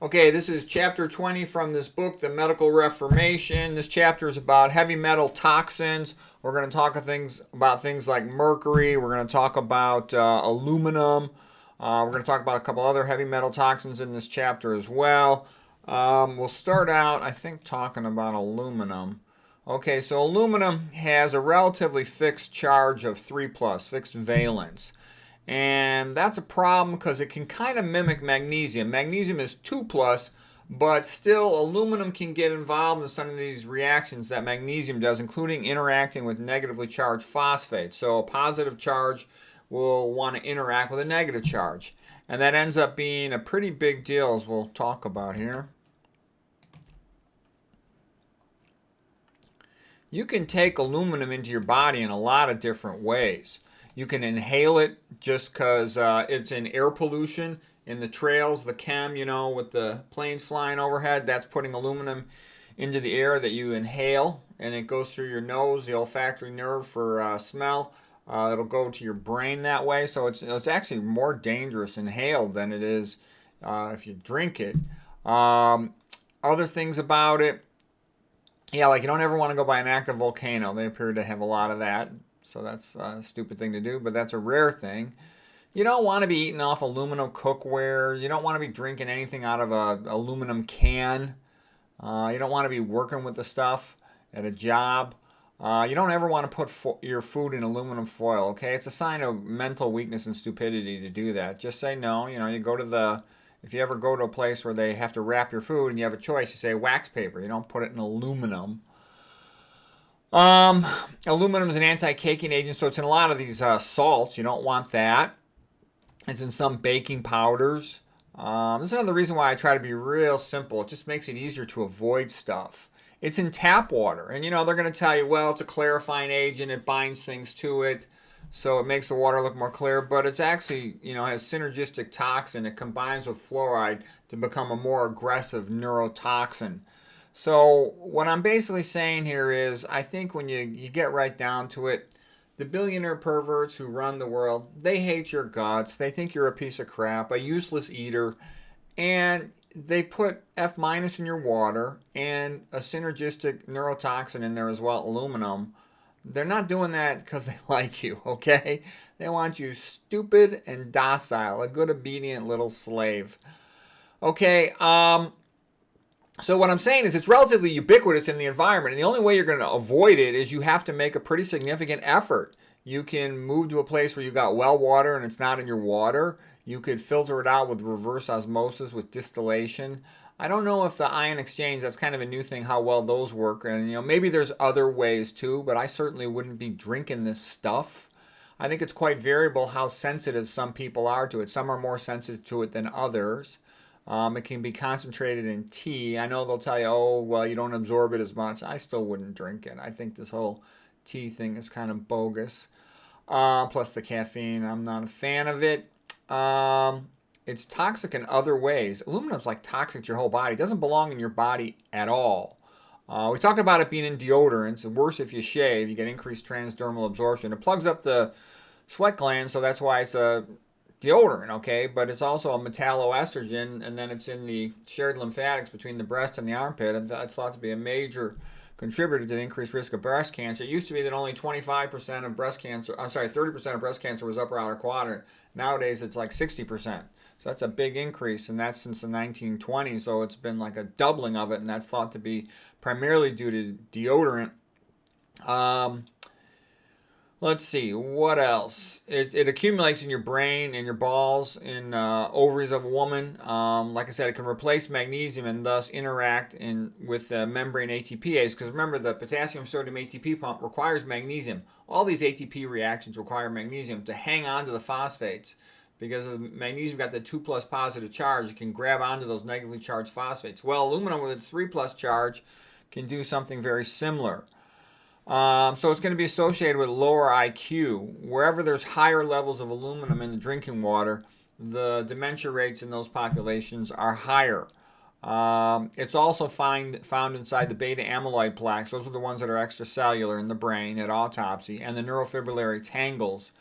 Okay, this is chapter 20 from this book, The Medical Reformation. This chapter is about heavy metal toxins. We're going to talk about things like mercury. We're going to talk about aluminum. We're going to talk about a couple other heavy metal toxins in this chapter as well. We'll start out, I think, talking about aluminum. Okay, so aluminum has a relatively fixed charge of 3 plus, fixed valence. And that's a problem because it can kind of mimic magnesium. Magnesium is 2 plus, but still aluminum can get involved in some of these reactions that magnesium does, including interacting with negatively charged phosphates. So a positive charge will want to interact with a negative charge. And that ends up being a pretty big deal, as we'll talk about here. You can take aluminum into your body in a lot of different ways. You can inhale it just because it's in air pollution in the trails, the chem, with the planes flying overhead. That's putting aluminum into the air that you inhale, and it goes through your nose, the olfactory nerve for smell. It'll go to your brain that way. So it's actually more dangerous inhaled than it is if you drink it. Other things about it, yeah, like you don't ever want to go by an active volcano. They appear to have a lot of that. So that's a stupid thing to do, but that's a rare thing. You don't want to be eating off aluminum cookware. You don't want to be drinking anything out of an aluminum can. You don't want to be working with the stuff at a job. You don't ever want to put your food in aluminum foil, okay? It's a sign of mental weakness and stupidity to do that. Just say no. You go to if you ever go to a place where they have to wrap your food and you have a choice, you say wax paper. You don't put it in aluminum. Aluminum is an anti-caking agent, so it's in a lot of these salts. You don't want that. It's in some baking powders. This is another reason why I try to be real simple. It just makes it easier to avoid stuff. It's in tap water, and they're going to tell you, well, it's a clarifying agent. It binds things to it, so it makes the water look more clear. But it's actually, has synergistic toxin. It combines with fluoride to become a more aggressive neurotoxin. So what I'm basically saying here is I think when you get right down to it, the billionaire perverts who run the world, they hate your guts. They think you're a piece of crap, a useless eater. And they put F minus in your water and a synergistic neurotoxin in there as well, aluminum. They're not doing that because they like you, okay? They want you stupid and docile, a good obedient little slave. Okay, so what I'm saying is it's relatively ubiquitous in the environment, and the only way you're going to avoid it is you have to make a pretty significant effort. You can move to a place where you got well water and it's not in your water. You could filter it out with reverse osmosis, with distillation. I don't know if the ion exchange, that's kind of a new thing, how well those work. And maybe there's other ways too, but I certainly wouldn't be drinking this stuff. I think it's quite variable how sensitive some people are to it. Some are more sensitive to it than others. It can be concentrated in tea. I know they'll tell you, oh, well, you don't absorb it as much. I still wouldn't drink it. I think this whole tea thing is kind of bogus. Plus the caffeine, I'm not a fan of it. It's toxic in other ways. Aluminum's like toxic to your whole body. It doesn't belong in your body at all. We talked about it being in deodorants. It's worse if you shave. You get increased transdermal absorption. It plugs up the sweat glands, so that's why it's a deodorant, okay? But it's also a metalloestrogen, and then it's in the shared lymphatics between the breast and the armpit, and that's thought to be a major contributor to the increased risk of breast cancer. It used to be that only 25% of breast cancer, 30% of breast cancer was upper outer quadrant. Nowadays, it's like 60%. So that's a big increase, and that's since the 1920s, so it's been like a doubling of it, and that's thought to be primarily due to deodorant. Let's see, what else? It accumulates in your brain and your balls, in ovaries of a woman. Like I said, it can replace magnesium and thus interact with membrane ATPase. Because remember, the potassium sodium ATP pump requires magnesium. All these ATP reactions require magnesium to hang on to the phosphates. Because of magnesium got the 2 plus positive charge, it can grab onto those negatively charged phosphates. Well, aluminum with its 3 plus charge can do something very similar. So it's going to be associated with lower IQ. Wherever there's higher levels of aluminum in the drinking water, the dementia rates in those populations are higher. It's also found inside the beta amyloid plaques. Those are the ones that are extracellular in the brain at autopsy. And the neurofibrillary tangles.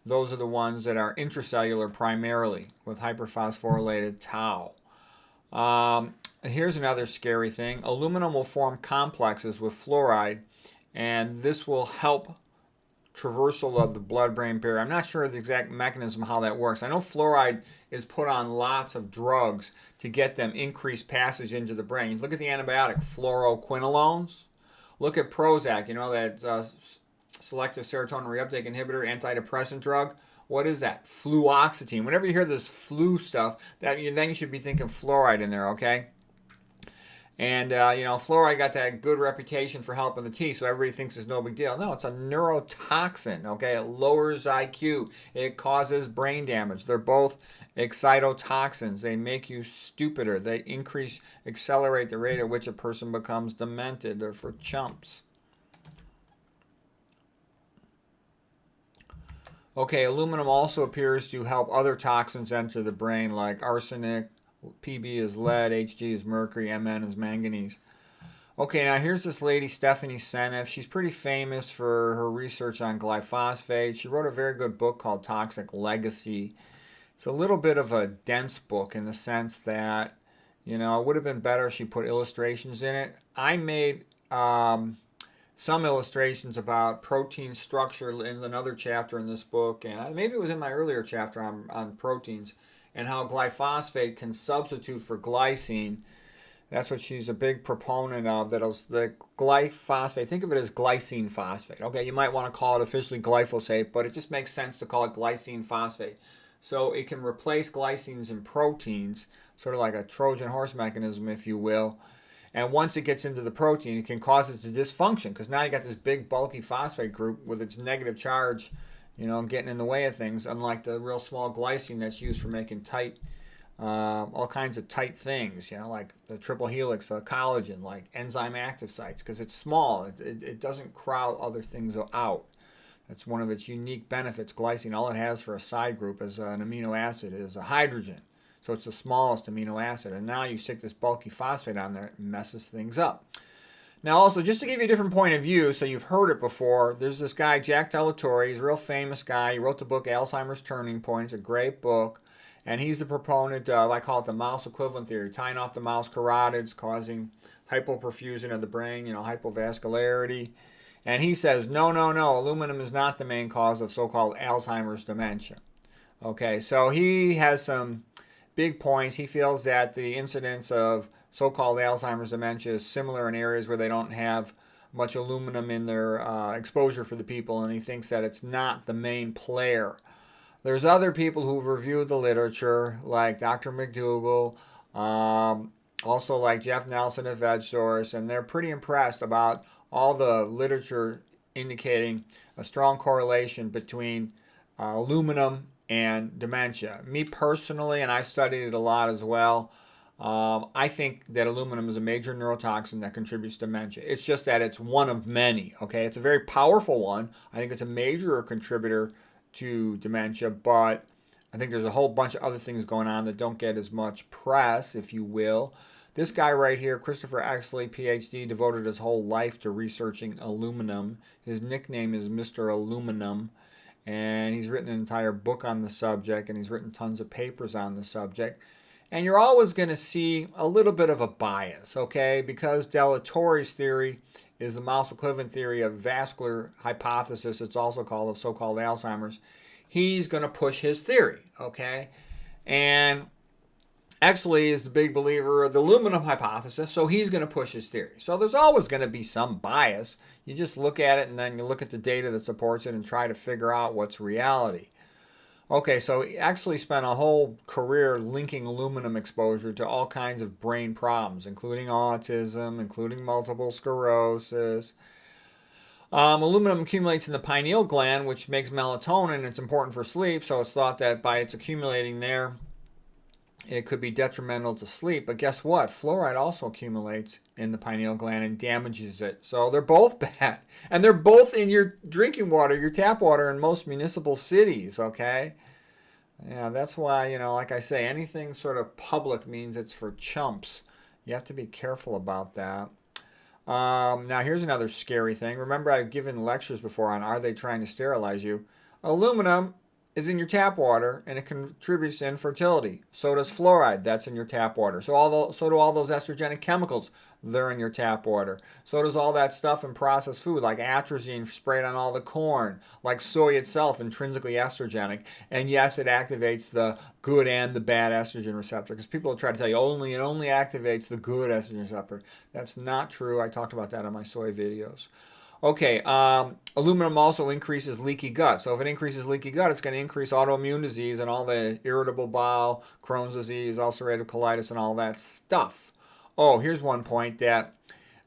Those are the ones that are intracellular primarily with hyperphosphorylated tau. Here's another scary thing. Aluminum will form complexes with fluoride, and this will help traversal of the blood-brain barrier. I'm not sure the exact mechanism how that works. I know fluoride is put on lots of drugs to get them increased passage into the brain. You look at the antibiotic fluoroquinolones. Look at Prozac, you know, that selective serotonin reuptake inhibitor, antidepressant drug. What is that? Fluoxetine. Whenever you hear this flu stuff, then you should be thinking fluoride in there, okay? And, fluoride got that good reputation for helping the teeth, so everybody thinks it's no big deal. No, it's a neurotoxin, okay? It lowers IQ. It causes brain damage. They're both excitotoxins. They make you stupider. They accelerate the rate at which a person becomes demented. They're for chumps. Okay, aluminum also appears to help other toxins enter the brain, like arsenic. PB is lead, Hg is mercury, Mn is manganese. Okay, now here's this lady, Stephanie Seneff. She's pretty famous for her research on glyphosate. She wrote a very good book called Toxic Legacy. It's a little bit of a dense book in the sense that, it would have been better if she put illustrations in it. I made some illustrations about protein structure in another chapter in this book, and maybe it was in my earlier chapter on proteins, and how glyphosate can substitute for glycine. That's what she's a big proponent of, the glyphosate. Think of it as glycine phosphate. Okay, you might want to call it officially glyphosate, but it just makes sense to call it glycine phosphate. So it can replace glycines in proteins, sort of like a Trojan horse mechanism, if you will. And once it gets into the protein, it can cause it to dysfunction, because now you got this big bulky phosphate group with its negative charge, getting in the way of things, unlike the real small glycine that's used for making tight, all kinds of tight things, like the triple helix, collagen, like enzyme active sites, because it's small. It doesn't crowd other things out. That's one of its unique benefits. Glycine, all it has for a side group as an amino acid is a hydrogen. So it's the smallest amino acid. And now you stick this bulky phosphate on there, it messes things up. Now also, just to give you a different point of view, so you've heard it before, there's this guy, Jack Delatorre. He's a real famous guy. He wrote the book Alzheimer's Turning Point. It's a great book. And he's the proponent of, I call it the mouse equivalent theory, tying off the mouse carotids, causing hypoperfusion of the brain, hypovascularity. And he says, no, aluminum is not the main cause of so-called Alzheimer's dementia. Okay, so he has some big points. He feels that the incidence of so-called Alzheimer's dementia is similar in areas where they don't have much aluminum in their exposure for the people, and he thinks that it's not the main player. There's other people who've reviewed the literature, like Dr. McDougall, also like Jeff Nelson at VegSource, and they're pretty impressed about all the literature indicating a strong correlation between aluminum and dementia. Me personally, and I've studied it a lot as well, I think that aluminum is a major neurotoxin that contributes to dementia. It's just that it's one of many, okay? It's a very powerful one. I think it's a major contributor to dementia, but I think there's a whole bunch of other things going on that don't get as much press, if you will. This guy right here, Christopher Exley, PhD, devoted his whole life to researching aluminum. His nickname is Mr. Aluminum, and he's written an entire book on the subject, and he's written tons of papers on the subject. And you're always going to see a little bit of a bias, okay? Because Delatorre's theory is the mouse equivalent theory of vascular hypothesis. It's also called the so-called Alzheimer's. He's going to push his theory, okay? And Exley is the big believer of the aluminum hypothesis, so he's going to push his theory. So there's always going to be some bias. You just look at it, and then you look at the data that supports it and try to figure out what's reality. Okay, so Exley spent a whole career linking aluminum exposure to all kinds of brain problems, including autism, including multiple sclerosis. Aluminum accumulates in the pineal gland, which makes melatonin. It's important for sleep, so it's thought that by its accumulating there, it could be detrimental to sleep. But guess what? Fluoride also accumulates in the pineal gland and damages it. So they're both bad. And they're both in your drinking water, your tap water in most municipal cities, okay? Yeah, that's why, like I say, anything sort of public means it's for chumps. You have to be careful about that. Now, here's another scary thing. Remember, I've given lectures before on are they trying to sterilize you? Aluminum is in your tap water, and it contributes to infertility. So does fluoride. That's in your tap water. So do all those estrogenic chemicals. They're in your tap water. So does all that stuff in processed food, like atrazine sprayed on all the corn, like soy itself, intrinsically estrogenic. And yes, it activates the good and the bad estrogen receptor. Because people will try to tell you it only activates the good estrogen receptor. That's not true. I talked about that on my soy videos. Okay, aluminum also increases leaky gut. So if it increases leaky gut, it's going to increase autoimmune disease and all the irritable bowel, Crohn's disease, ulcerative colitis, and all that stuff. Oh, here's one point that,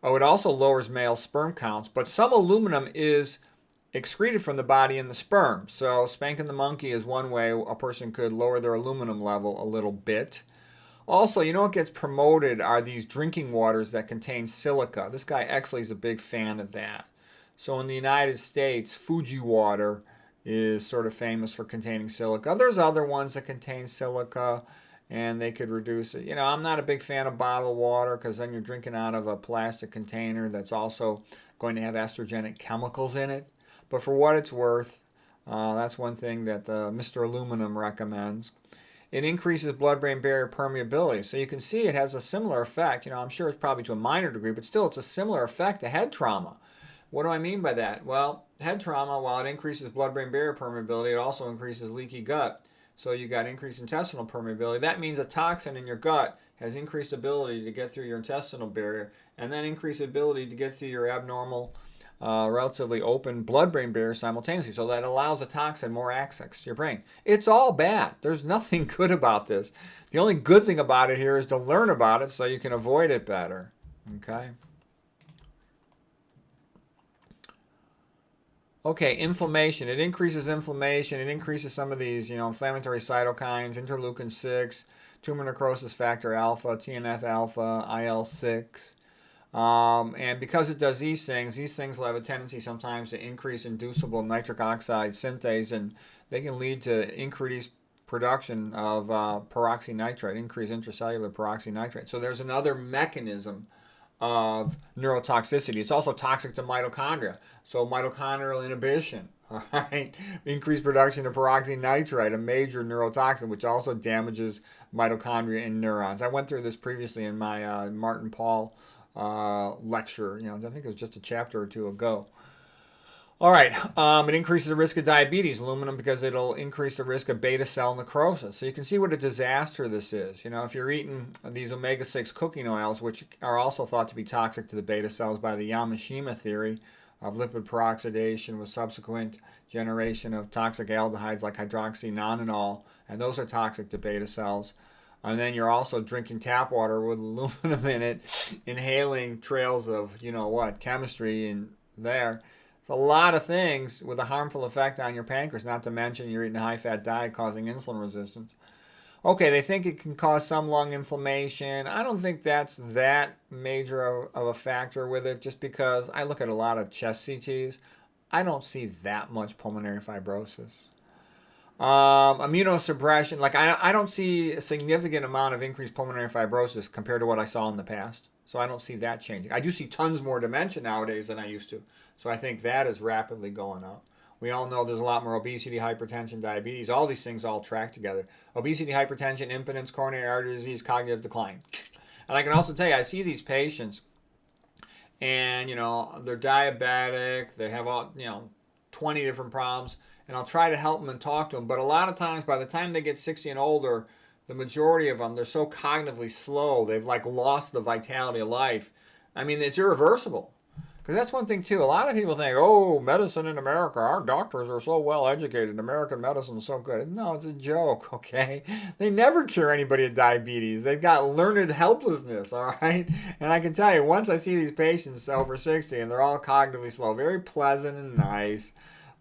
it also lowers male sperm counts, but some aluminum is excreted from the body in the sperm. So spanking the monkey is one way a person could lower their aluminum level a little bit. Also, you know what gets promoted are these drinking waters that contain silica. This guy Exley is a big fan of that. So in the United States, Fuji water is sort of famous for containing silica. There's other ones that contain silica, and they could reduce it. I'm not a big fan of bottled water because then you're drinking out of a plastic container that's also going to have estrogenic chemicals in it. But for what it's worth, that's one thing that Mr. Aluminum recommends. It increases blood-brain barrier permeability. So you can see it has a similar effect. I'm sure it's probably to a minor degree, but still it's a similar effect to head trauma. What do I mean by that? Well, head trauma, while it increases blood-brain barrier permeability, it also increases leaky gut. So you got increased intestinal permeability. That means a toxin in your gut has increased ability to get through your intestinal barrier, and then increased ability to get through your abnormal, relatively open blood-brain barrier simultaneously. So that allows the toxin more access to your brain. It's all bad. There's nothing good about this. The only good thing about it here is to learn about it so you can avoid it better. Okay? Okay, inflammation. It increases inflammation. It increases some of these, inflammatory cytokines, interleukin 6, tumor necrosis factor alpha, TNF alpha, IL-6. And because it does these things will have a tendency sometimes to increase inducible nitric oxide synthase, and they can lead to increased production of peroxynitrite, increased intracellular peroxynitrite. So there's another mechanism of neurotoxicity. It's also toxic to mitochondria. So mitochondrial inhibition, all right, increased production of peroxynitrite, a major neurotoxin, which also damages mitochondria and neurons. I went through this previously in my Martin Paul lecture. I think it was just a chapter or two ago. All right, it increases the risk of diabetes, aluminum, because it'll increase the risk of beta cell necrosis. So you can see what a disaster this is. If you're eating these omega-6 cooking oils, which are also thought to be toxic to the beta cells by the Yamashita theory of lipid peroxidation with subsequent generation of toxic aldehydes like hydroxynonenal, and those are toxic to beta cells. And then you're also drinking tap water with aluminum in it, inhaling trails of, chemistry in there. A lot of things with a harmful effect on your pancreas, not to mention you're eating a high-fat diet causing insulin resistance. Okay, they think it can cause some lung inflammation. I don't think that's that major of a factor with it, just because I look at a lot of chest CTs. I don't see that much pulmonary fibrosis. Immunosuppression, I don't see a significant amount of increased pulmonary fibrosis compared to what I saw in the past. So I don't see that changing. I do see tons more dementia nowadays than I used to. So I think that is rapidly going up. We all know there's a lot more obesity, hypertension, diabetes. All these things all track together. Obesity, hypertension, impotence, coronary artery disease, cognitive decline. And I can also tell you, I see these patients and, they're diabetic. They have all, 20 different problems. And I'll try to help them and talk to them. But a lot of times, by the time they get 60 and older, the majority of them, they're so cognitively slow. They've lost the vitality of life. I mean, it's irreversible. Because that's one thing, too. A lot of people think, medicine in America, our doctors are so well educated. American medicine is so good. No, it's a joke, okay? They never cure anybody with diabetes. They've got learned helplessness, all right? And I can tell you, once I see these patients over 60 and they're all cognitively slow, very pleasant and nice,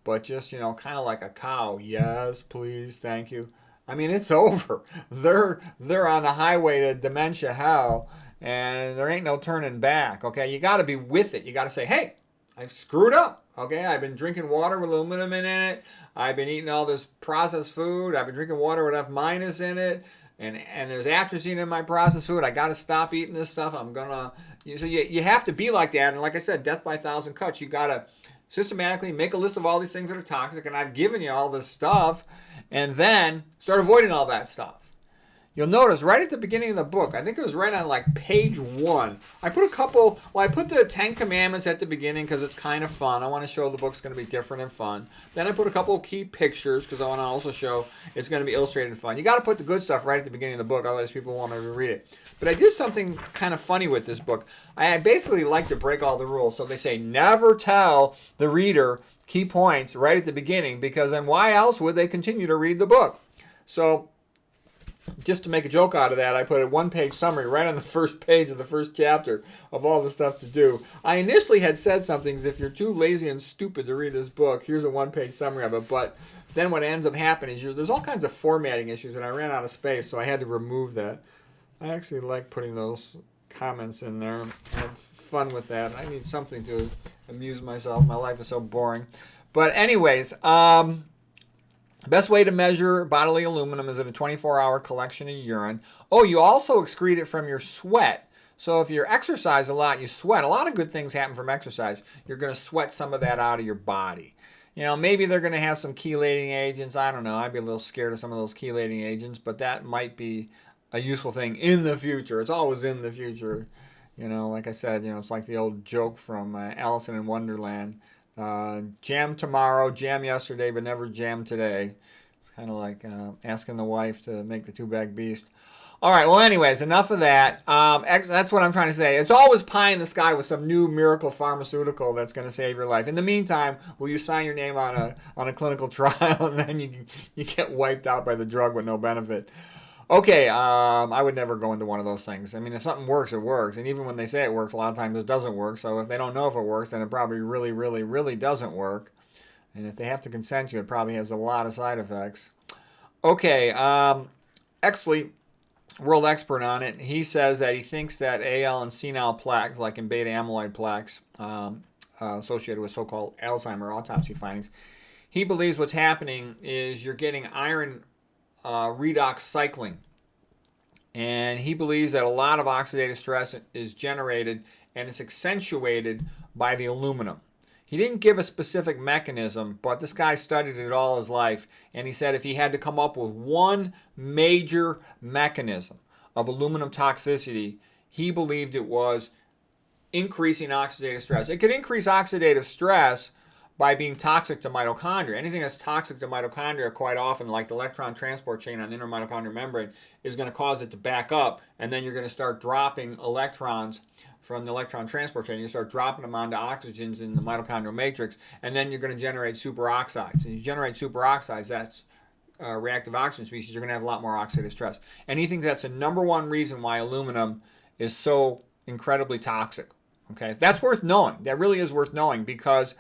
but just, kind of like a cow. Yes, please, thank you. I mean, it's over. They're on the highway to dementia hell, and there ain't no turning back, okay? You got to be with it. You got to say, hey, I've screwed up, okay? I've been drinking water with aluminum in it. I've been eating all this processed food. I've been drinking water with F- in it, and there's atrazine in my processed food. I got to stop eating this stuff. I'm going to... So you have to be like that, and like I said, death by 1,000 cuts. You got to systematically make a list of all these things that are toxic, and I've given you all this stuff, and then start avoiding all that stuff. You'll notice right at the beginning of the book, I think it was right on like page 1, I put the 10 Commandments at the beginning because it's kind of fun. I want to show the book's going to be different and fun. Then I put a couple of key pictures because I want to also show it's going to be illustrated and fun. You got to put the good stuff right at the beginning of the book, otherwise people won't ever read it. But I did something kind of funny with this book. I basically like to break all the rules. So they say never tell the reader key points right at the beginning, because then why else would they continue to read the book? So just to make a joke out of that, I put a one-page summary right on the first page of the first chapter of all the stuff to do. I initially had said something as if you're too lazy and stupid to read this book, here's a one-page summary of it. But then what ends up happening is there's all kinds of formatting issues, and I ran out of space, so I had to remove that. I actually like putting those comments in there. I have fun with that. I need something to amuse myself. My life is so boring. But anyways, best way to measure bodily aluminum is in a 24-hour collection in urine. Oh, you also excrete it from your sweat. So if you exercise a lot, you sweat. A lot of good things happen from exercise. You're going to sweat some of that out of your body. You know, maybe they're going to have some chelating agents. I don't know. I'd be a little scared of some of those chelating agents, but that might be a useful thing in the future. It's always in the future. You know, like I said, you know, it's like the old joke from Alice in Wonderland. Jam tomorrow, jam yesterday, but never jam today. It's kind of like asking the wife to make the two-bag beast. All right, well, anyways, enough of that. That's what I'm trying to say. It's always pie in the sky with some new miracle pharmaceutical that's going to save your life. In the meantime, will you sign your name on a clinical trial and then you get wiped out by the drug with no benefit? Okay, I would never go into one of those things. I mean, if something works, it works. And even when they say it works, a lot of times it doesn't work. So if they don't know if it works, then it probably really, really, really doesn't work. And if they have to consent you, it probably has a lot of side effects. Okay, Exley, world expert on it, he says that he thinks that AL and senile plaques, like in beta amyloid plaques, associated with so-called Alzheimer autopsy findings, he believes what's happening is you're getting iron redox cycling, and he believes that a lot of oxidative stress is generated and it's accentuated by the aluminum. He didn't give a specific mechanism, but this guy studied it all his life, and he said if he had to come up with one major mechanism of aluminum toxicity, he believed it was increasing oxidative stress. It could increase oxidative stress by being toxic to mitochondria. Anything that's toxic to mitochondria quite often, like the electron transport chain on the inner mitochondrial membrane, is going to cause it to back up, and then you're going to start dropping electrons from the electron transport chain. You start dropping them onto oxygens in the mitochondrial matrix, and then you're going to generate superoxides. And you generate superoxides, that's reactive oxygen species, you're going to have a lot more oxidative stress. And he thinks that's the number one reason why aluminum is so incredibly toxic. Okay, that's worth knowing. That really is worth knowing, because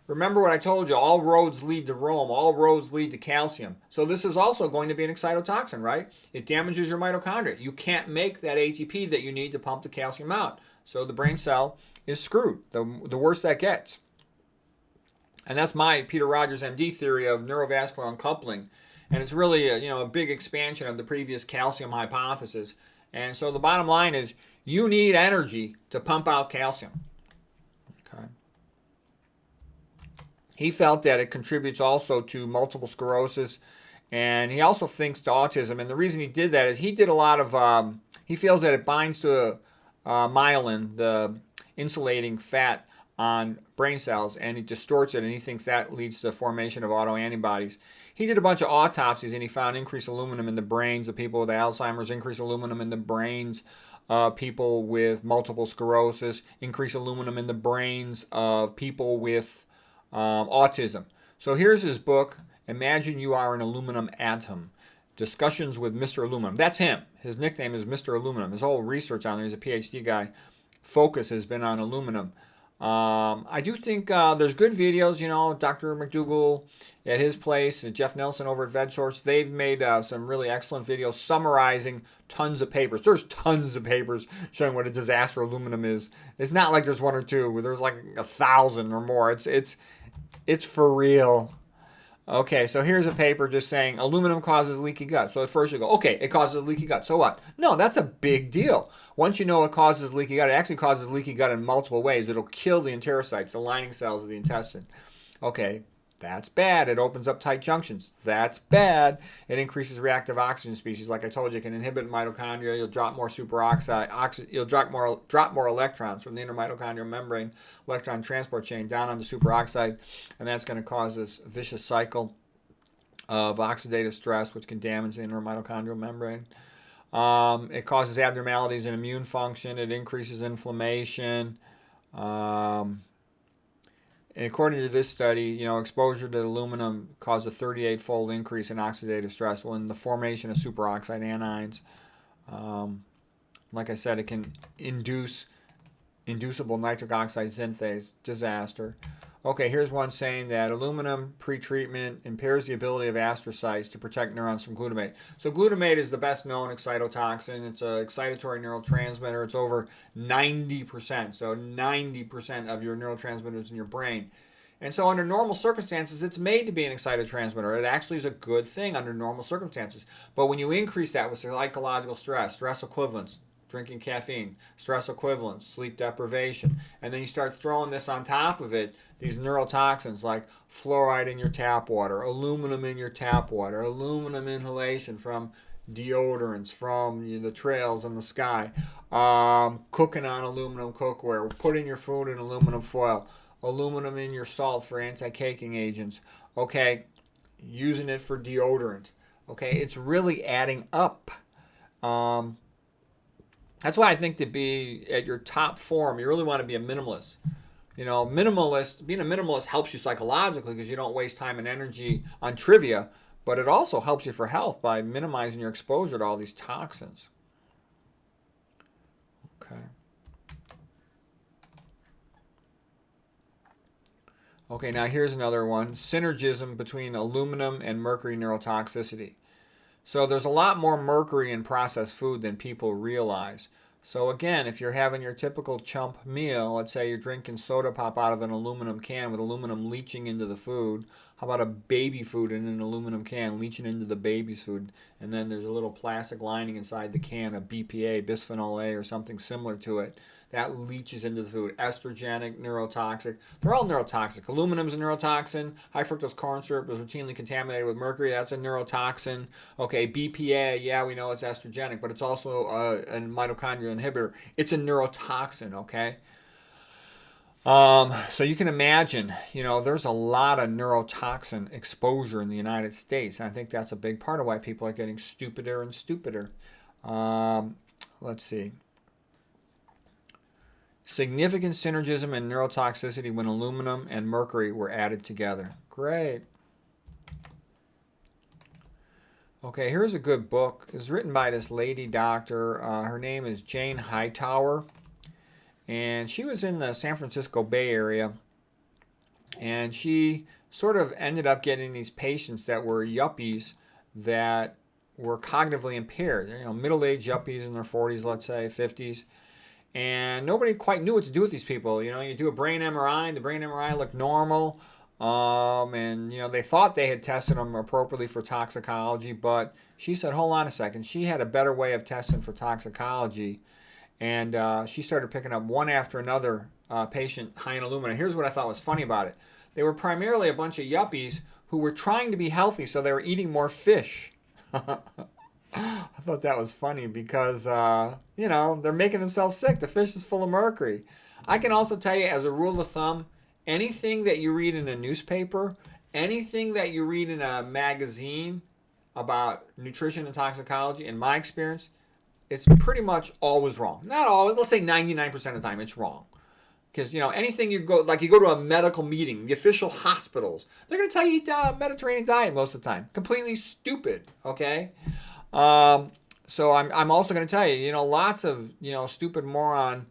remember what I told you, all roads lead to Rome, all roads lead to calcium. So this is also going to be an excitotoxin, right? It damages your mitochondria. You can't make that ATP that you need to pump the calcium out. So the brain cell is screwed, the worse that gets. And that's my Peter Rogers, MD theory of neurovascular uncoupling. And it's really a big expansion of the previous calcium hypothesis. And so the bottom line is you need energy to pump out calcium. Okay. He felt that it contributes also to multiple sclerosis, and he also thinks to autism. And the reason he did that is he did a lot of, he feels that it binds to myelin, the insulating fat on brain cells, and it distorts it, and he thinks that leads to the formation of autoantibodies. He did a bunch of autopsies, and he found increased aluminum in the brains of people with Alzheimer's, increased aluminum in the brains of people with multiple sclerosis, increased aluminum in the brains of people with autism. So here's his book, Imagine You Are an Aluminum Atom. Discussions with Mr. Aluminum. That's him. His nickname is Mr. Aluminum. His whole research on there, he's a PhD guy. Focus has been on aluminum. I do think there's good videos, Dr. McDougall at his place, and Jeff Nelson over at VegSource. They've made some really excellent videos summarizing tons of papers. There's tons of papers showing what a disaster aluminum is. It's not like there's one or two. There's like 1,000 or more. It's for real. Okay, so here's a paper just saying aluminum causes leaky gut. So at first you go, okay, it causes leaky gut. So what? No, that's a big deal. Once you know it causes leaky gut, it actually causes leaky gut in multiple ways. It'll kill the enterocytes, the lining cells of the intestine. Okay, That's bad. It opens up tight junctions. That's bad. It increases reactive oxygen species. Like I told you, it can inhibit mitochondria. You'll drop more superoxide. You'll drop more electrons from the inner mitochondrial membrane, electron transport chain down on the superoxide, and that's going to cause this vicious cycle of oxidative stress, which can damage the inner mitochondrial membrane. It causes abnormalities in immune function. It increases inflammation. And according to this study, exposure to aluminum caused a 38-fold increase in oxidative stress when the formation of superoxide anions. Like I said, it can inducible nitric oxide synthase, disaster. Okay, here's one saying that aluminum pretreatment impairs the ability of astrocytes to protect neurons from glutamate. So glutamate is the best known excitotoxin. It's an excitatory neurotransmitter. It's over 90%. So 90% of your neurotransmitters in your brain. And so under normal circumstances, it's made to be an excitotransmitter. It actually is a good thing under normal circumstances. But when you increase that with psychological stress equivalents, drinking caffeine, stress equivalents, sleep deprivation, and then you start throwing this on top of it, these neurotoxins like fluoride in your tap water, aluminum in your tap water, aluminum inhalation from deodorants, from the trails in the sky, cooking on aluminum cookware, putting your food in aluminum foil, aluminum in your salt for anti-caking agents, okay, using it for deodorant, okay, it's really adding up. That's why I think to be at your top form, you really want to be a minimalist. Being a minimalist helps you psychologically because you don't waste time and energy on trivia, but it also helps you for health by minimizing your exposure to all these toxins. Okay. Okay, now here's another one. Synergism between aluminum and mercury neurotoxicity. So there's a lot more mercury in processed food than people realize. So again, if you're having your typical chump meal, let's say you're drinking soda pop out of an aluminum can with aluminum leaching into the food. How about a baby food in an aluminum can leaching into the baby's food? And then there's a little plastic lining inside the can of BPA, bisphenol A, or something similar to it. That leaches into the food. Estrogenic, neurotoxic. They're all neurotoxic. Aluminum's a neurotoxin. High fructose corn syrup is routinely contaminated with mercury. That's a neurotoxin. Okay, BPA, yeah, we know it's estrogenic, but it's also a mitochondrial inhibitor. It's a neurotoxin, okay? So you can imagine, there's a lot of neurotoxin exposure in the United States. And I think that's a big part of why people are getting stupider and stupider. Let's see. Significant synergism and neurotoxicity when aluminum and mercury were added together. Great. Okay, here's a good book. It's written by this lady doctor. Her name is Jane Hightower. And she was in the San Francisco Bay Area. And she sort of ended up getting these patients that were yuppies that were cognitively impaired. Middle-aged yuppies in their 40s, let's say, 50s. And nobody quite knew what to do with these people. You do a brain MRI, and the brain MRI looked normal. And they thought they had tested them appropriately for toxicology, but she said, hold on a second. She had a better way of testing for toxicology. And she started picking up one after another patient high in alumina. Here's what I thought was funny about it. They were primarily a bunch of yuppies who were trying to be healthy, so they were eating more fish. I thought that was funny because, they're making themselves sick. The fish is full of mercury. I can also tell you, as a rule of thumb, anything that you read in a newspaper, anything that you read in a magazine about nutrition and toxicology, in my experience, it's pretty much always wrong. Not always. Let's say 99% of the time it's wrong. Because, anything you go to a medical meeting, the official hospitals, they're going to tell you eat a Mediterranean diet most of the time. Completely stupid, okay? So I'm also going to tell you, lots of, stupid moron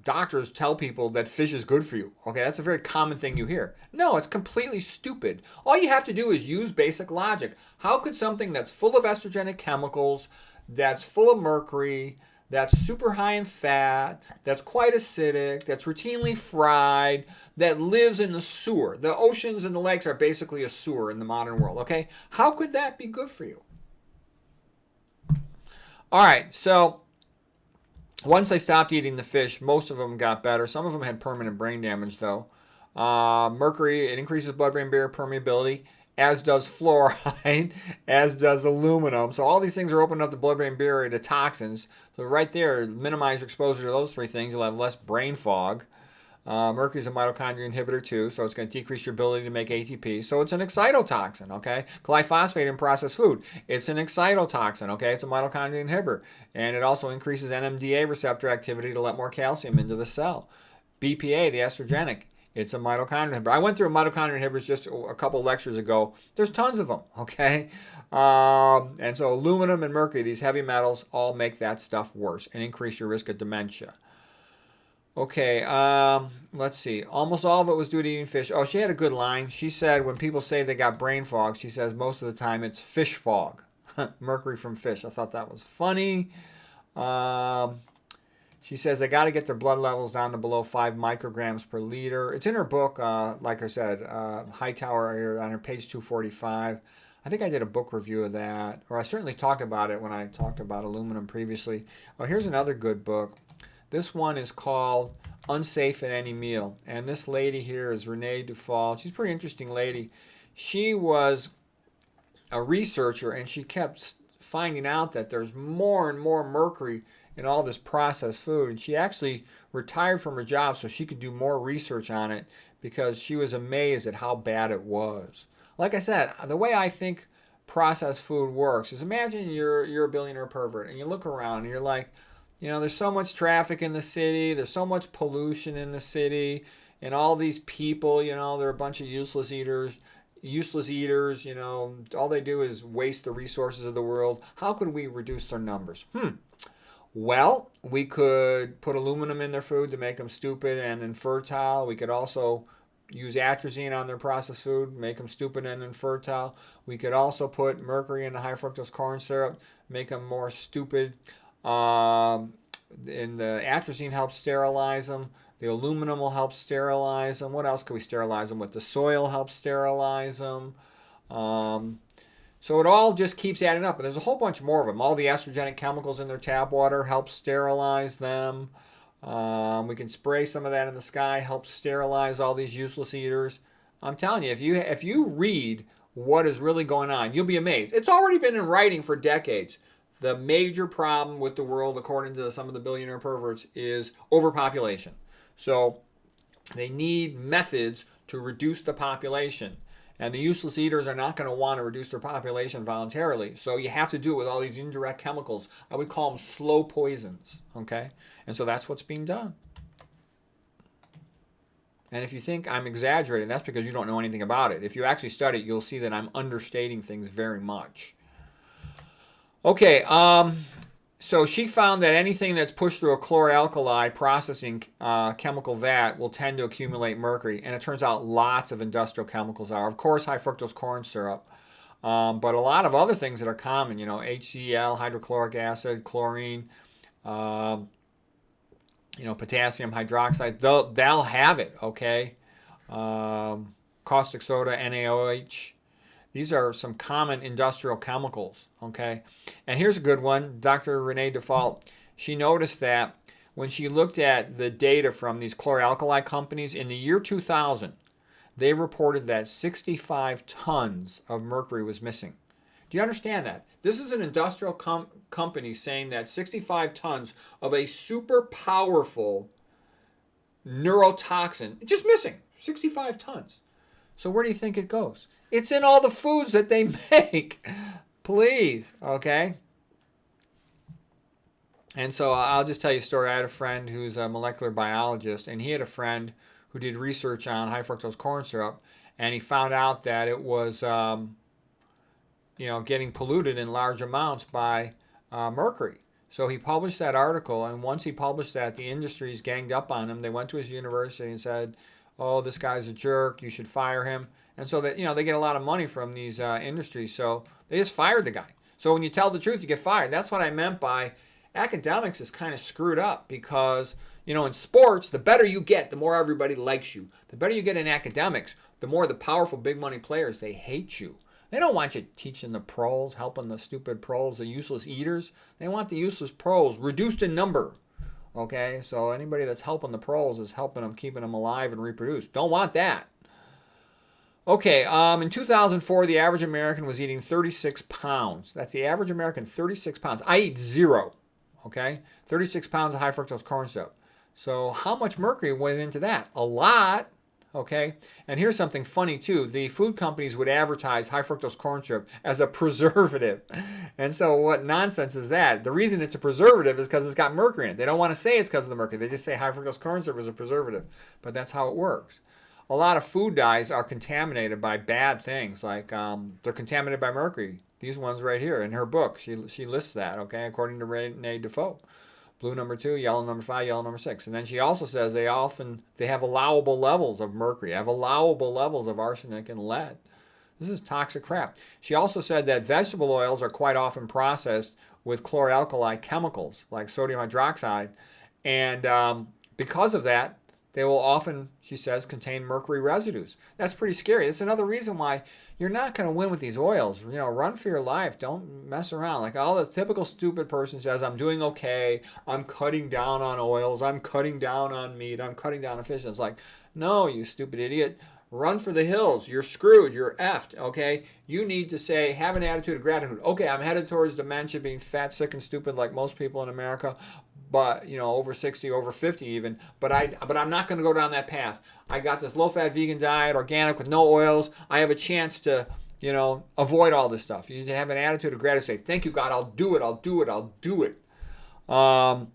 doctors tell people that fish is good for you. Okay, that's a very common thing you hear. No, it's completely stupid. All you have to do is use basic logic. How could something that's full of estrogenic chemicals, that's full of mercury, that's super high in fat, that's quite acidic, that's routinely fried, that lives in the sewer. The oceans and the lakes are basically a sewer in the modern world, okay? How could that be good for you? All right, so once they stopped eating the fish, most of them got better. Some of them had permanent brain damage, though. Mercury, it increases blood-brain barrier permeability, as does fluoride, as does aluminum. So all these things are opening up the blood-brain barrier to toxins. So right there, minimize your exposure to those three things. You'll have less brain fog. Mercury is a mitochondria inhibitor too, so it's going to decrease your ability to make ATP. So it's an excitotoxin, okay? Glyphosate in processed food, it's an excitotoxin, okay? It's a mitochondria inhibitor. And it also increases NMDA receptor activity to let more calcium into the cell. BPA, the estrogenic, it's a mitochondria inhibitor. I went through mitochondria inhibitors just a couple lectures ago. There's tons of them, okay? And so aluminum and mercury, these heavy metals, all make that stuff worse and increase your risk of dementia. Okay, let's see. Almost all of it was due to eating fish. Oh, she had a good line. She said when people say they got brain fog, she says most of the time it's fish fog. Mercury from fish. I thought that was funny. She says they got to get their blood levels down to below 5 micrograms per liter. It's in her book, like I said, Hightower, on her page 245. I think I did a book review of that, or I certainly talked about it when I talked about aluminum previously. Oh, here's another good book. This one is called Unsafe at Any Meal. And this lady here is Renee Dufall. She's a pretty interesting lady. She was a researcher, and she kept finding out that there's more and more mercury in all this processed food. And she actually retired from her job so she could do more research on it because she was amazed at how bad it was. Like I said, the way I think processed food works is imagine you're a billionaire pervert and you look around and you're like, you know, there's so much traffic in the city, there's so much pollution in the city, and all these people, you know, they're a bunch of useless eaters, you know, all they do is waste the resources of the world. How could we reduce their numbers? Well, we could put aluminum in their food to make them stupid and infertile. We could also use atrazine on their processed food, make them stupid and infertile. We could also put mercury in the high fructose corn syrup, make them more stupid. And the atrazine helps sterilize them. The aluminum will help sterilize them. What else can we sterilize them with? The soil helps sterilize them. So it all just keeps adding up. And there's a whole bunch more of them. All the estrogenic chemicals in their tap water help sterilize them. We can spray some of that in the sky, help sterilize all these useless eaters. I'm telling you, if you read what is really going on, you'll be amazed. It's already been in writing for decades. The major problem with the world, according to some of the billionaire perverts, is overpopulation. So they need methods to reduce the population. And the useless eaters are not going to want to reduce their population voluntarily. So you have to do it with all these indirect chemicals. I would call them slow poisons. Okay? And so that's what's being done. And if you think I'm exaggerating, that's because you don't know anything about it. If you actually study it, you'll see that I'm understating things very much. Okay, so she found that anything that's pushed through a chloralkali processing chemical vat will tend to accumulate mercury. And it turns out lots of industrial chemicals are. Of course, high fructose corn syrup. But a lot of other things that are common, you know, HCl, hydrochloric acid, chlorine, you know, potassium hydroxide, they'll have it, okay? Caustic soda, NaOH. These are some common industrial chemicals, okay? And here's a good one. Dr. Renee Dufall, she noticed that when she looked at the data from these chloralkali companies in the year 2000, they reported that 65 tons of mercury was missing. Do you understand that? This is an industrial company saying that 65 tons of a super powerful neurotoxin, just missing, 65 tons. So where do you think it goes? It's in all the foods that they make. Please, okay? And so I'll just tell you a story. I had a friend who's a molecular biologist, and he had a friend who did research on high fructose corn syrup, and he found out that it was, getting polluted in large amounts by mercury. So he published that article, and once he published that, the industries ganged up on him. They went to his university and said, "Oh, this guy's a jerk. You should fire him." And so that, they get a lot of money from these industries, so they just fired the guy. So when you tell the truth, you get fired. That's what I meant by academics is kind of screwed up because, in sports, the better you get, the more everybody likes you. The better you get in academics, the more the powerful big money players, they hate you. They don't want you teaching the pros, helping the stupid pros, the useless eaters. They want the useless pros reduced in number. Okay, so anybody that's helping the pros is helping them, keeping them alive and reproduce. Don't want that. Okay, in 2004, the average American was eating 36 pounds. That's the average American, 36 pounds. I eat 0, okay? 36 pounds of high fructose corn syrup. So how much mercury went into that? A lot, okay? And here's something funny, too. The food companies would advertise high fructose corn syrup as a preservative. And so what nonsense is that? The reason it's a preservative is because it's got mercury in it. They don't want to say it's because of the mercury. They just say high fructose corn syrup is a preservative. But that's how it works. A lot of food dyes are contaminated by bad things, like they're contaminated by mercury. These ones right here in her book, she lists that, okay, according to Renee Defoe. Blue number 2, yellow number 5, yellow number 6. And then she also says they have allowable levels of mercury, have allowable levels of arsenic and lead. This is toxic crap. She also said that vegetable oils are quite often processed with chloralkali chemicals like sodium hydroxide, and because of that, they will often, she says, contain mercury residues. That's pretty scary. That's another reason why you're not going to win with these oils. You know, run for your life. Don't mess around. Like all the typical stupid person says, I'm doing okay. I'm cutting down on oils. I'm cutting down on meat. I'm cutting down on fish. And it's like, no, you stupid idiot. Run for the hills. You're screwed. You're effed, okay? You need to say, have an attitude of gratitude. Okay, I'm headed towards dementia, being fat, sick, and stupid like most people in America. But, you know, over 60, over 50 even. But I'm not going to go down that path. I got this low-fat vegan diet, organic with no oils. I have a chance to, you know, avoid all this stuff. You need to have an attitude of gratitude. Say, thank you, God. I'll do it. I'll do it. I'll do it. I'm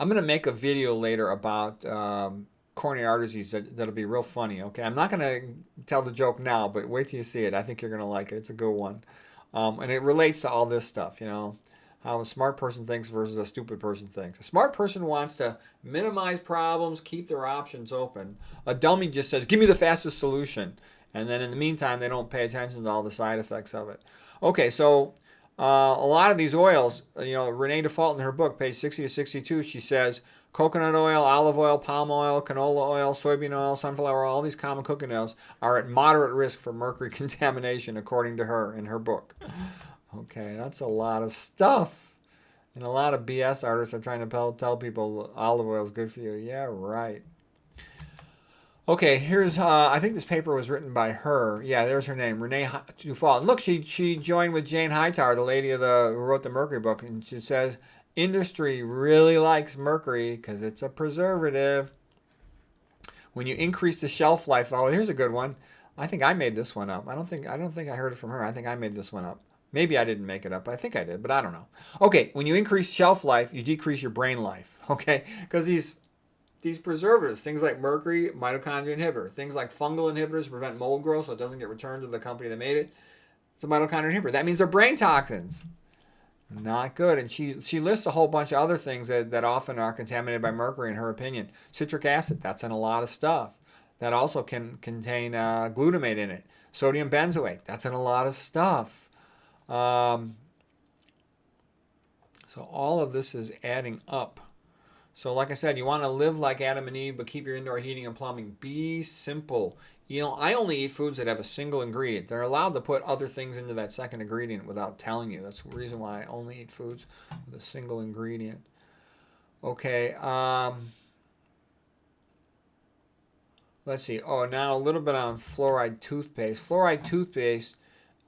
going to make a video later about coronary artery disease that'll be real funny, okay? I'm not going to tell the joke now, but wait till you see it. I think you're going to like it. It's a good one. And it relates to all this stuff, you know, how a smart person thinks versus a stupid person thinks. A smart person wants to minimize problems, keep their options open. A dummy just says, give me the fastest solution. And then in the meantime, they don't pay attention to all the side effects of it. Okay, so a lot of these oils, you know, Renee Default in her book, page 60 to 62, she says, coconut oil, olive oil, palm oil, canola oil, soybean oil, sunflower oil, all these common cooking oils are at moderate risk for mercury contamination, according to her in her book. Okay, that's a lot of stuff. And a lot of BS artists are trying to tell people olive oil is good for you. Yeah, right. Okay, here's, I think this paper was written by her. Yeah, there's her name, Renee Default. And look, she joined with Jane Hightower, the lady who wrote the Mercury book, and she says, industry really likes mercury because it's a preservative. When you increase the shelf life, oh, here's a good one. I think I made this one up. I don't think I heard it from her. I think I made this one up. Maybe I didn't make it up. I think I did, but I don't know. Okay, when you increase shelf life, you decrease your brain life. Okay, because these preservatives, things like mercury, mitochondria inhibitor, things like fungal inhibitors prevent mold growth so it doesn't get returned to the company that made it. It's a mitochondria inhibitor. That means they're brain toxins. Not good. And she lists a whole bunch of other things that often are contaminated by mercury in her opinion. Citric acid, that's in a lot of stuff. That also can contain glutamate in it. Sodium benzoate, that's in a lot of stuff. So all of this is adding up. So like I said, you want to live like Adam and Eve, but keep your indoor heating and plumbing. Be simple. You know, I only eat foods that have a single ingredient. They're allowed to put other things into that second ingredient without telling you. That's the reason why I only eat foods with a single ingredient. Okay. Let's see. Oh, now a little bit on fluoride toothpaste. Fluoride toothpaste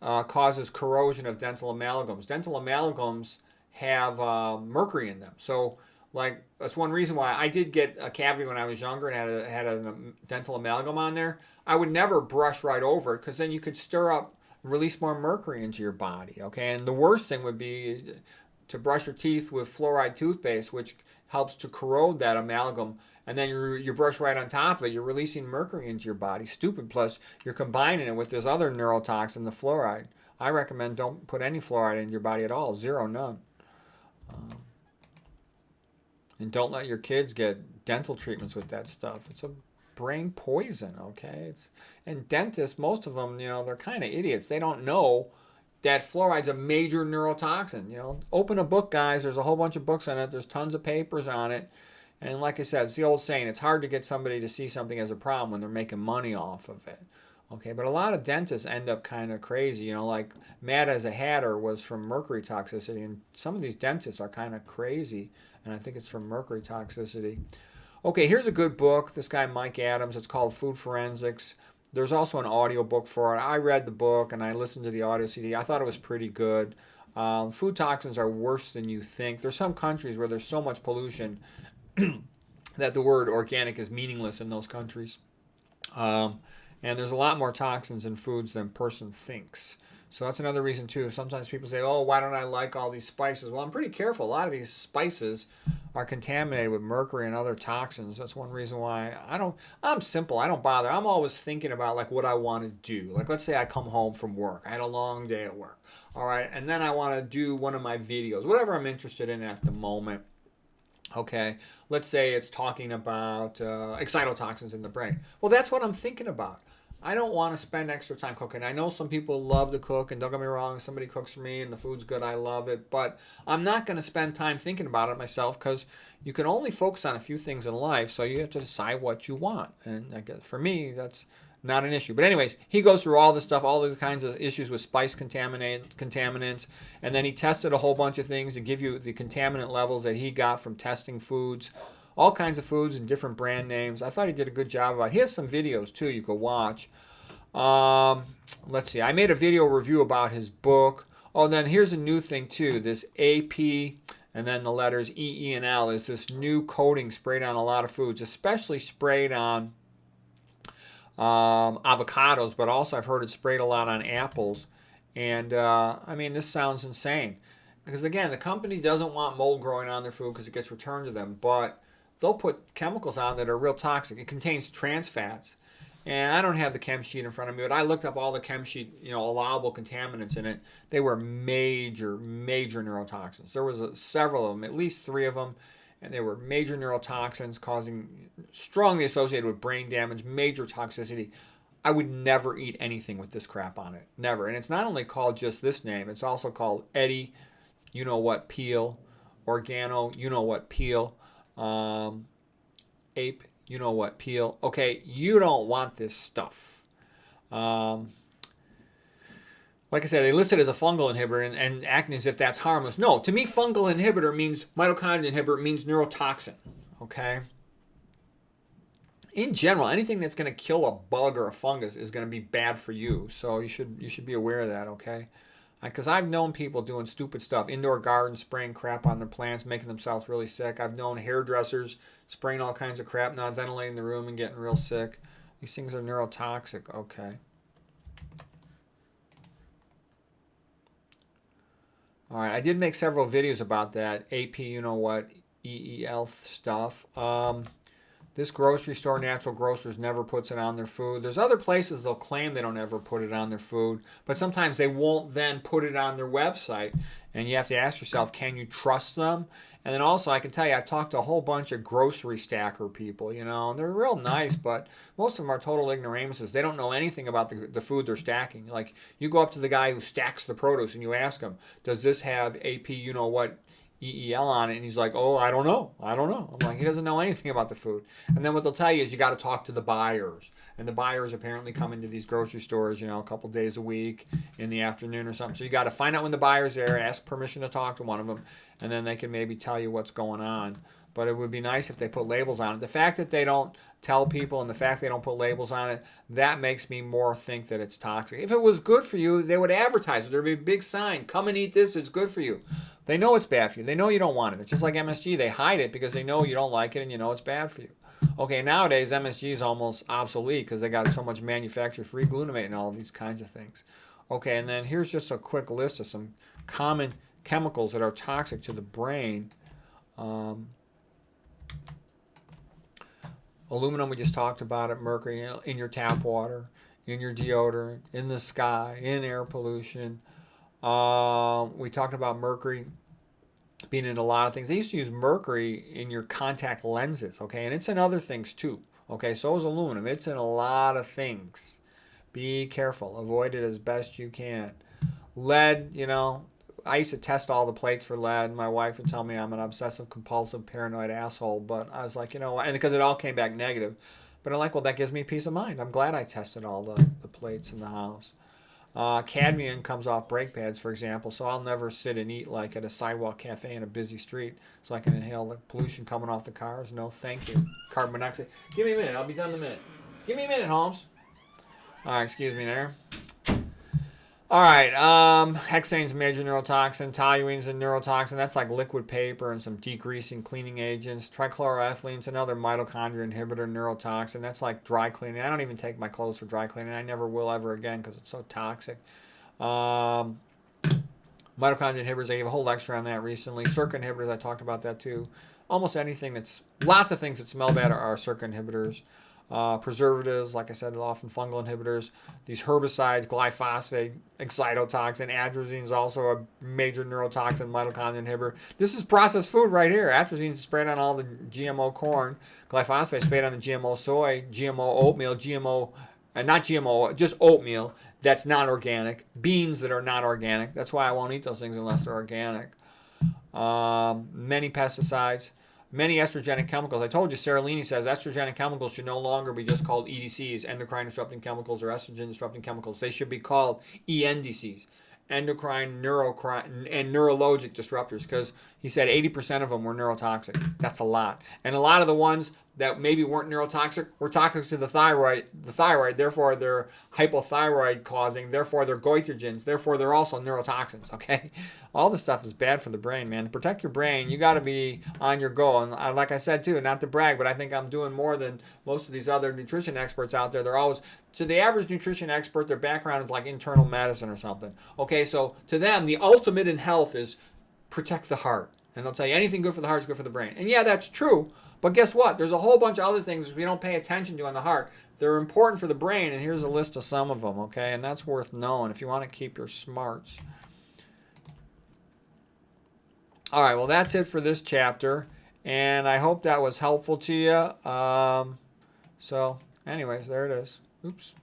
causes corrosion of dental amalgams. Dental amalgams have mercury in them. So, like, that's one reason why I did get a cavity when I was younger and had a dental amalgam on there. I would never brush right over it because then you could stir up, release more mercury into your body. Okay, and the worst thing would be to brush your teeth with fluoride toothpaste, which helps to corrode that amalgam. And then you brush right on top of it, you're releasing mercury into your body. Stupid. Plus, you're combining it with this other neurotoxin, the fluoride. I recommend don't put any fluoride in your body at all. Zero, none. And don't let your kids get dental treatments with that stuff. It's a brain poison, okay? And dentists, most of them, you know, they're kind of idiots. They don't know that fluoride's a major neurotoxin. You know, open a book, guys. There's a whole bunch of books on it. There's tons of papers on it. And like I said, it's the old saying, it's hard to get somebody to see something as a problem when they're making money off of it. Okay, but a lot of dentists end up kind of crazy. You know, like Mad as a Hatter was from mercury toxicity, and some of these dentists are kind of crazy and I think it's from Mercury toxicity. Okay, here's a good book. This guy, Mike Adams. It's called Food Forensics. There's also an audio book for it. I read the book and I listened to the audio CD. I thought it was pretty good. Food toxins are worse than you think. There's some countries where there's so much pollution that the word organic is meaningless in those countries. And there's a lot more toxins in foods than a person thinks. So that's another reason too. Sometimes people say, oh, why don't I like all these spices? Well, I'm pretty careful. A lot of these spices are contaminated with mercury and other toxins. That's one reason why I'm simple. I don't bother. I'm always thinking about like what I want to do. Like let's say I come home from work. I had a long day at work. All right. And then I want to do one of my videos, whatever I'm interested in at the moment. Okay. Let's say it's talking about excitotoxins in the brain. Well, that's what I'm thinking about. I don't want to spend extra time cooking. I know some people love to cook, and don't get me wrong, if somebody cooks for me and the food's good, I love it. But I'm not going to spend time thinking about it myself because you can only focus on a few things in life, so you have to decide what you want. And I guess for me, that's not an issue. But anyways, he goes through all this stuff, all the kinds of issues with spice contaminants, and then he tested a whole bunch of things to give you the contaminant levels that he got from testing foods. All kinds of foods and different brand names. I thought he did a good job about it. He has some videos too you could watch. Let's see. I made a video review about his book. Oh, then here's a new thing too. This AP and then the letters E, E, and L is this new coating sprayed on a lot of foods, especially sprayed on avocados, but also I've heard it sprayed a lot on apples. And I mean, this sounds insane. Because again, the company doesn't want mold growing on their food because it gets returned to them, but they'll put chemicals on that are real toxic. It contains trans fats. And I don't have the chem sheet in front of me, but I looked up all the chem sheet, allowable contaminants in it. They were major, major neurotoxins. There was several of them, at least 3 of them, and they were major neurotoxins strongly associated with brain damage, major toxicity. I would never eat anything with this crap on it. Never. And it's not only called just this name, it's also called Eddie, peel, Organo, peel. Ape, peel. Okay, you don't want this stuff. Like I said, they list it as a fungal inhibitor and acting as if that's harmless. No, to me, fungal inhibitor means mitochondrial inhibitor means neurotoxin. Okay. In general, anything that's going to kill a bug or a fungus is going to be bad for you. So you should be aware of that. Okay. Because I've known people doing stupid stuff, indoor gardens, spraying crap on their plants, making themselves really sick. I've known hairdressers spraying all kinds of crap, not ventilating the room and getting real sick. These things are neurotoxic. Okay. All right, I did make several videos about that AP, EEL stuff. This grocery store, Natural Grocers, never puts it on their food. There's other places they'll claim they don't ever put it on their food, but sometimes they won't then put it on their website. And you have to ask yourself, can you trust them? And then also, I can tell you, I talked to a whole bunch of grocery stacker people, and they're real nice, but most of them are total ignoramuses. They don't know anything about the food they're stacking. Like, you go up to the guy who stacks the produce and you ask him, does this have AP, EEL on it, and he's like, oh, I don't know. I'm like, he doesn't know anything about the food. And then what they'll tell you is you got to talk to the buyers. And the buyers apparently come into these grocery stores, a couple days a week in the afternoon or something. So you got to find out when the buyer's there, ask permission to talk to one of them, and then they can maybe tell you what's going on. But it would be nice if they put labels on it. The fact that they don't tell people and the fact they don't put labels on it, that makes me more think that it's toxic. If it was good for you, they would advertise it. There'd be a big sign, come and eat this, it's good for you. They know it's bad for you. They know you don't want it. It's just like MSG. They hide it because they know you don't like it and you know it's bad for you. Okay, nowadays MSG is almost obsolete because they got so much manufactured free glutamate and all these kinds of things. Okay, and then here's just a quick list of some common chemicals that are toxic to the brain. Aluminum, we just talked about it. Mercury in your tap water, in your deodorant, in the sky, in air pollution. We talked about mercury being in a lot of things. They used to use mercury in your contact lenses, okay? And it's in other things too, okay? So is aluminum. It's in a lot of things. Be careful. Avoid it as best you can. Lead, I used to test all the plates for lead. My wife would tell me I'm an obsessive, compulsive, paranoid asshole, but I was like, and because it all came back negative. But I'm like, well, that gives me peace of mind. I'm glad I tested all the plates in the house. Cadmium comes off brake pads, for example, so I'll never sit and eat like at a sidewalk cafe in a busy street so I can inhale the pollution coming off the cars. No, thank you. Carbon monoxide. Give me a minute. I'll be done in a minute. Give me a minute, Holmes. All right, excuse me there. All right, hexane's a major neurotoxin. Toluene's a neurotoxin. That's like liquid paper and some degreasing cleaning agents. Trichloroethylene's another mitochondria inhibitor neurotoxin. That's like dry cleaning. I don't even take my clothes for dry cleaning. I never will ever again because it's so toxic. Mitochondria inhibitors, I gave a whole lecture on that recently. Circuit inhibitors, I talked about that too. Almost anything lots of things that smell bad are circuit inhibitors. Preservatives, like I said, often fungal inhibitors. These herbicides, glyphosate, excitotoxin, atrazine is also a major neurotoxin, mitochondria inhibitor. This is processed food right here. Atrazine is sprayed on all the GMO corn. Glyphosate is sprayed on the GMO soy, GMO oatmeal, not GMO, just oatmeal that's not organic. Beans that are not organic. That's why I won't eat those things unless they're organic. Many pesticides. Many estrogenic chemicals. I told you, Seralini says estrogenic chemicals should no longer be just called EDCs, endocrine disrupting chemicals, or estrogen disrupting chemicals. They should be called ENDCs, endocrine, neurocrine, and neurologic disruptors, because he said 80% of them were neurotoxic. That's a lot. And a lot of the ones that maybe weren't neurotoxic were toxic to the thyroid, therefore they're hypothyroid causing, therefore they're goitrogens, therefore they're also neurotoxins, okay? All this stuff is bad for the brain, man. To protect your brain, you got to be on your go. And like I said, too, not to brag, but I think I'm doing more than most of these other nutrition experts out there. They're always, to the average nutrition expert, their background is like internal medicine or something. Okay, so to them, the ultimate in health is protect the heart. And they'll tell you anything good for the heart is good for the brain. And yeah, that's true. But guess what? There's a whole bunch of other things we don't pay attention to on the heart. They're important for the brain, and here's a list of some of them, okay? And that's worth knowing if you want to keep your smarts. All right, well, that's it for this chapter, and I hope that was helpful to you. So, anyways, there it is. Oops.